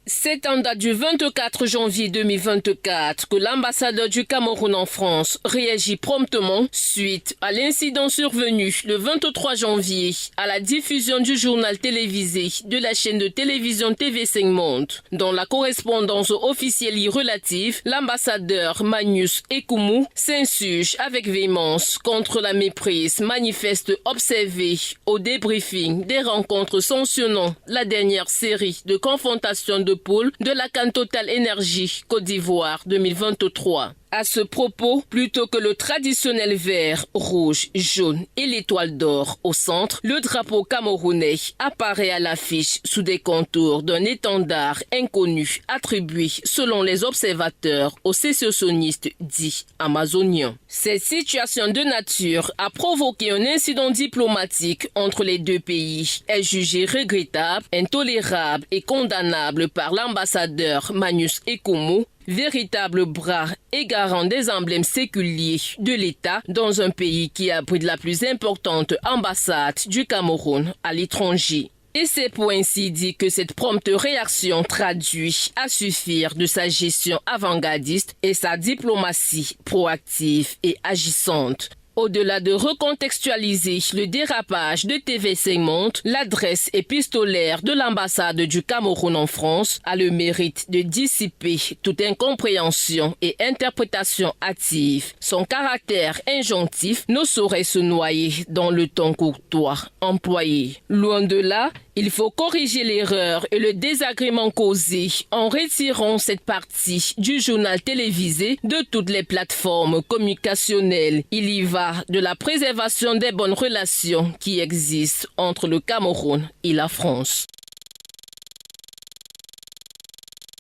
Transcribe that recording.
C'est en date du 24 janvier 2024 que l'ambassadeur du Cameroun en France réagit promptement suite à l'incident survenu le 23 janvier à la diffusion du journal télévisé de la chaîne de télévision TV5 Monde. Dans la correspondance officielle y relative, l'ambassadeur Magnus Ekumu s'insurge avec véhémence contre la méprise manifeste observée au débriefing des rencontres sanctionnant la dernière série de confrontations de poule de la CAN Total Énergie Côte d'Ivoire 2023. À ce propos, plutôt que le traditionnel vert, rouge, jaune et l'étoile d'or au centre, le drapeau camerounais apparaît à l'affiche sous des contours d'un étendard inconnu attribué, selon les observateurs, aux sécessionnistes dits amazoniens. Cette situation de nature a provoqué un incident diplomatique entre les deux pays, est jugé regrettable, intolérable et condamnable par l'ambassadeur Magnus Ekumu, véritable bras et garant des emblèmes séculiers de l'État dans un pays qui abrite la plus importante ambassade du Cameroun à l'étranger. Et c'est pour ainsi dire que cette prompte réaction traduit à suffire de sa gestion avant-gardiste et sa diplomatie proactive et agissante. Au-delà de recontextualiser le dérapage de TV5 Monde, l'adresse épistolaire de l'ambassade du Cameroun en France a le mérite de dissiper toute incompréhension et interprétation hâtive. Son caractère injonctif ne saurait se noyer dans le ton courtois employé. Loin de là, il faut corriger l'erreur et le désagrément causé en retirant cette partie du journal télévisé de toutes les plateformes communicationnelles. Il y va de la préservation des bonnes relations qui existent entre le Cameroun et la France.